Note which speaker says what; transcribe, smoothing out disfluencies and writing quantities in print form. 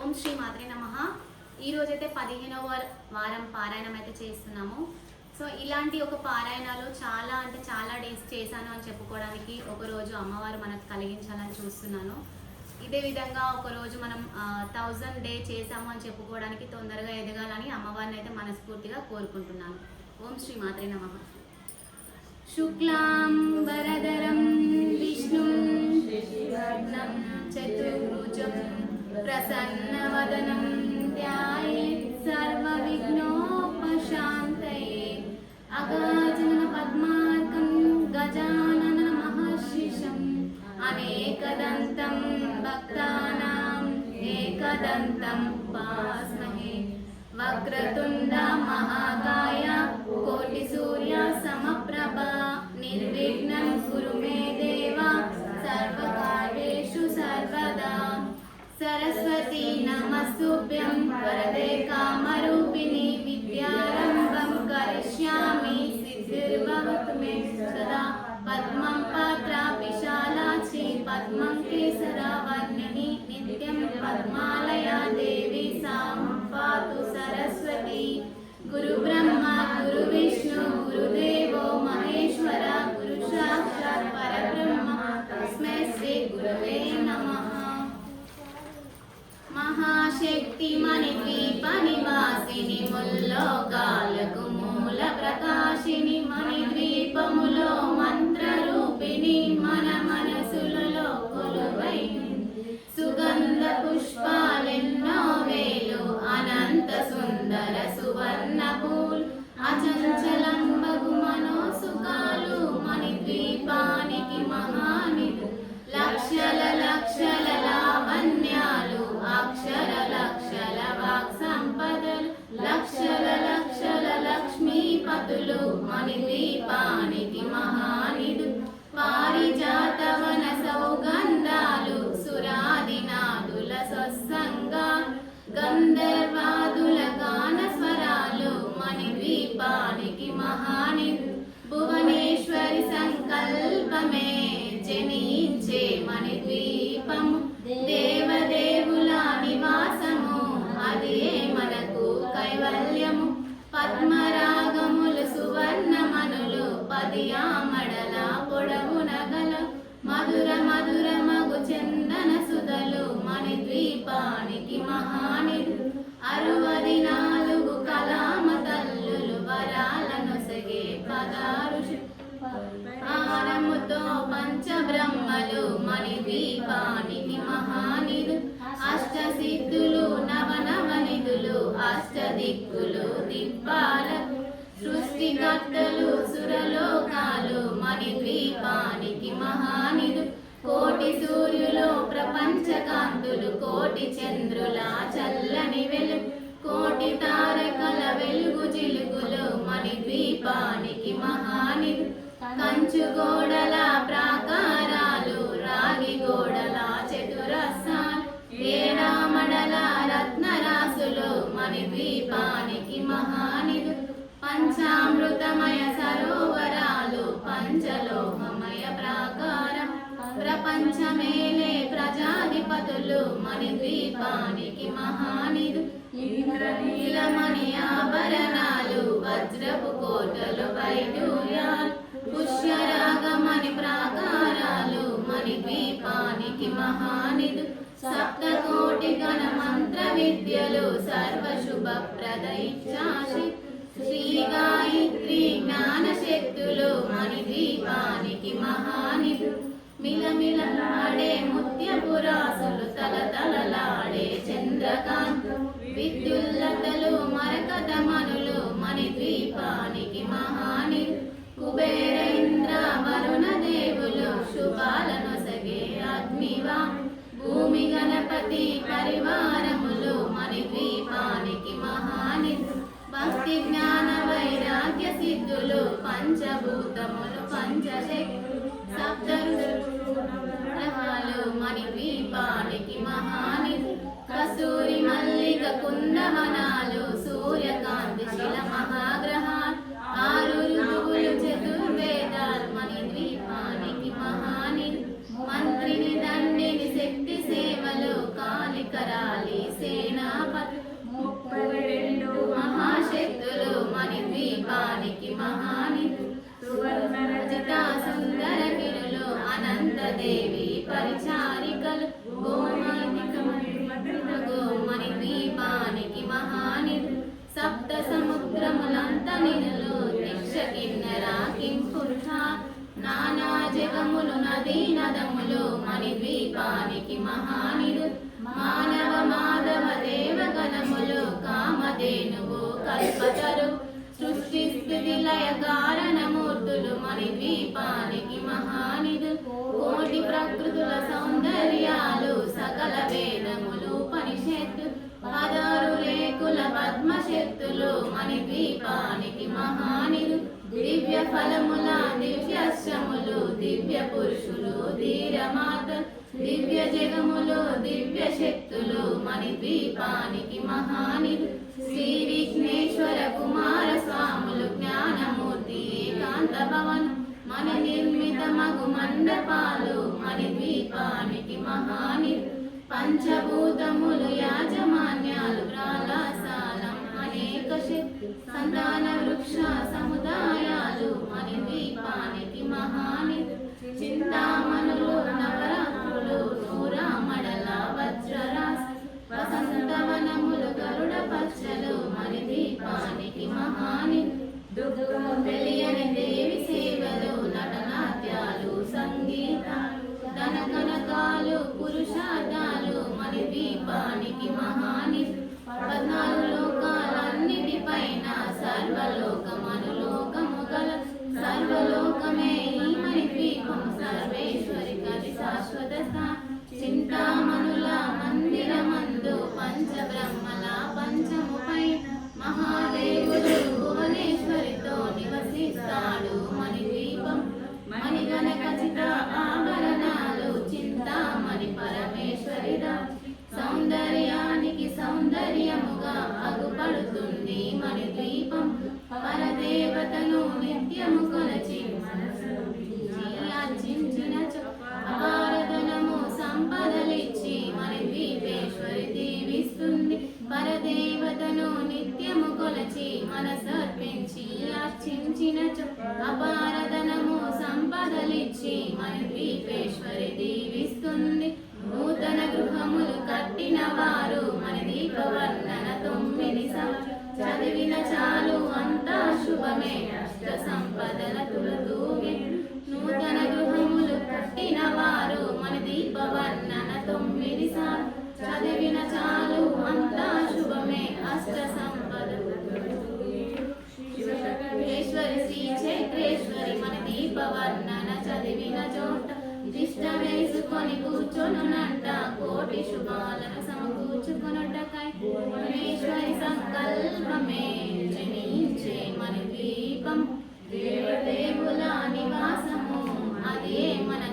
Speaker 1: ఓం శ్రీ మాత్రే నమః. ఈరోజైతే 15వ వారం పారాయణం అయితే చేస్తున్నాము. సో ఇలాంటి ఒక పారాయణాలు చాలా డేస్ చేశాను అని చెప్పుకోవడానికి ఒకరోజు అమ్మవారు మనకు కలిగించాలని చూస్తున్నాను. ఇదే విధంగా ఒకరోజు మనం 1000 డే చేసాము అని చెప్పుకోవడానికి తొందరగా ఎదగాలని అమ్మవారిని అయితే మనస్ఫూర్తిగా కోరుకుంటున్నాను. ఓం శ్రీ మాత్రే నమః. శుక్లాం వరదరం విష్ణుం శశివర్ణం చతుర్భుజం ప్రసన్నవదనం ధ్యాయేత్ సర్వవిఘ్నోపశాంతయే. అగజానన పద్మార్కం గజానన మహర్షిషం అనేకదంతం భక్తానాం ఏకదంతం ఉపాస్మహే. వక్రతుండ మహాకాయ కోటి సూర్య సమప్రభ నిర్విఘ్నం కురు మే దేవ సర్వకార్యేషు సర్వదా. సరస్వతి నమస్తుభ్యం వరదే కామరూపిణి విద్యారంభం కరిష్యామి సిద్ధిర్భవతు మే సదా. పద్మం పాత్ర విశాలాక్షి పద్మం కేసరావర్ణిని నిత్యం పద్మాలయ దేవి సాం పాతు సరస్వతి. గురు బ్రహ్మ గురు విష్ణు గురుదేవో మహేశ్వర గురు సాక్షాత్ పరబ్రహ్మ తస్మై శ్రీ గురవే నమః. మహాశక్తి మణిద్వీప నివాసిని ముల్లోకాలకు మూల ప్రకాశిని మణిద్వీపములో మంత్రరూపిణి మన మనసులలో కొలువై సుగంధ పుష్పాలెన్నో వేలు అనంత సుందర సువర్ణ పూలు అచంచలం బగు మనోసుకాలు మణిద్వీపానికి మహానిధు లక్షల లక్షల లావణ్యాలు అక్షర లక్షల వాక్ సంపదలు లక్షల లక్షల లక్ష్మీపతులు మణిద్వీపానికి మహానిధు. పారిజాతవన సౌగంధాలు సురాదినాదుల సత్సంగా గంధర్వాదుల గాన స్వరాలు మణిద్వీపానికి మహానిధు. భువనేశ్వరి సంకల్పమే జనించే మణిద్వీపము దేవదేవుల నివాసము అదే మనకు కైవల్యము. పద్మరాగములు సువర్ణమనులు 10 ఆమడల పొడవున గల మధుర మధుర మగు చందన సుధలు మణిద్వీపానికి మహానిధు. 64 కలామ తల్లులు వరాలనొసగే 16 ఆరముతో పంచబ్రహ్మలు మణిద్వీపానికి మహానిధు. అష్టసిద్ధులు నవనవనిధులు అష్టదిక్కులు దివ్వాలకు సృష్టికర్తలు సురలోకాలు మణిద్వీపానికి మహానిధు. కోటి సూర్యులు ప్రపంచ కాంతులు కోటి చంద్రుల చల్లని వెలుగు కోటి తారకల వెలుగు చిలుకులు మణిద్వీపానికి మహానిధు. కంచు గోడల ప్రాకారాలు రాగి గోడల చతురస్రాలు ఏడామడల రత్నరాసులు మణిద్వీపానికి మహానిధు. పంచామృతమయ సరోవరాలు పంచలోహమయ ప్రాకారం ప్రపంచమేలే ప్రజాధిపతులు మణిద్వీపానికి మహానిధు. ఇంద్రనీలమణి ఆభరణాలు వజ్రపు కోటలు వైడూర్యాలు పుష్యరాగమణి ప్రాకారాలు మణిద్వీపానికి మహానిధు. సప్తకోటి గణ మంత్ర విద్యలు సర్వశుభప్రదయిచ్చాసి శ్రీ గాయత్రి జ్ఞానశక్తులు మణిద్వీపానికి మహానిధు. మిలమిలలాడే ముత్యపురాసులు తలతలలాడే చంద్రకాంతు విద్యుల్లతలు మరకతమనులు మణిద్వీపానికి మహానిధు. కుబేర ఇంద్ర వరుణ దేవులు శుభాలనొసగే అగ్నివా భూమి గణపతి పరివారములు మణిద్వీపానికి మహానిధు. భక్తి జ్ఞాన వైరాగ్య సిద్ధులు పంచభూతములు పంచశక్తులు సప్తఋషులు మణిద్వీపానికి మహానిధు. కస్తూరి మల్లిక కుందవనాలు సూర్యకాంతి శిల మహాగ్రహాలు 6 ఋతువులు చతుర్వేదాలు మణిద్వీపానికి మహానిధు. మంత్రిని దండిని శక్తి సేవలు కాలికరాలి సేనాపతి 32 మహాశక్తులు మన ద్వీపానికి మహానిధులు సువర్ణరజిత సుందర గిరులు అనంత దేవి పరిచారికలు మన ద్వీపానికి మహానిధులు సప్త సముద్రములంత నిధులు దీక్ష కిన్నెరా కింపురుష నానా జగములు నదీ నదములు మన ద్వీపానికి మహానిధులు మానవ మాధవ దేవగణములు కామధేనువు కల్పతరు సృష్టి స్థితి లయ కారణమూర్తులు మన ద్వీపానికి మహానిధులు కోటి ప్రకృతుల సౌందర్యాలు సకల వేదములు ఉపనిషత్తు 16 రేకుల పద్మశక్తులు మన ద్వీపానికి మహానిధులు దివ్య ఫలముల దివ్యాశ్రములు దివ్య పురుషులు ధీరమాత దివ్య జగములు దివ్య శక్తులు మన ద్వీపానికి మహానిధులు శ్రీ విఘ్నేశ్వర కుమార స్వాములు జ్ఞానమూర్తి ఏకాంత భవన్ మన నిర్మిత మగు మండపాలు మన ద్వీపానికి మహానిధులు పంచభూతములు యాజమాన్యాలు ప్రాళాసాలం అనేక సంతాన వృక్ష సముదాయాలు మన ద్వీపానికి మహానిధులు చింతామణులు నవరాత్రులు నూరామడల వజ్రరాశ వసంతవనములు గరుడ పచ్చలు మన ద్వీపానికి మహానిధులు తెలియని దేవి సేవలు నటనాట్యాలు సంగీతాలు ధనకనకాలు పురుషార్థాలు మన ద్వీపానికి మహానిధులు 14 లోకాలన్నిటిపైన సర్వలోకమనులోకము గల సర్వలోకమే ఈ మన ద్వీపం సర్వేశ్వరి కవి శాశ్వత చింతామణుల మందిరమందు పంచబ్రహ్మల పంచముపై మహాదేవుడు భువనేశ్వరితో నివసిస్తాడు మన ద్వీపం మణిగణ ఖచ్చిత ఆభరణాలు చింతామణి పరమేశ్వరిదా సౌందర్యానికి సౌందర్యముగా అగుపడుతుంది మన ద్వీపం పరదేవతను నిత్యము కొలచి అర్చించిన అపారధనము సంపదలిచ్చి మన ద్వీపేశ్వరి దీవిస్తుంది పరదేవతను నిత్యము కొలచి మనసర్పించి అర్చించిన అపారధనము సంపదలిచ్చి మన ద్వీపేశ్వరి దీవిస్తుంది నూతన గృహములు కట్టిన వారు మన దీపవర్ణన 9 చదివిన చాలు అంతా శుభమే అష్ట సంపదల తులతూగే నూతన గృహములు కట్టిన వారు మన దీపవర్ణన 9 చదివిన చాలు అంతా శుభమే అష్ట సంపద శివేశ్వరి శ్రీ చైత్రేశ్వరి మన దీపవర్ణన చదివిన చోట దిష్ట వేసుకొని కూర్చొనునంట కోటి శుభాలను సమకూర్చుకొనుటకై పరమేశ్వరి సంకల్పమే జనించే మన ద్వీపం దేవదేవుల నివాసము అదే మన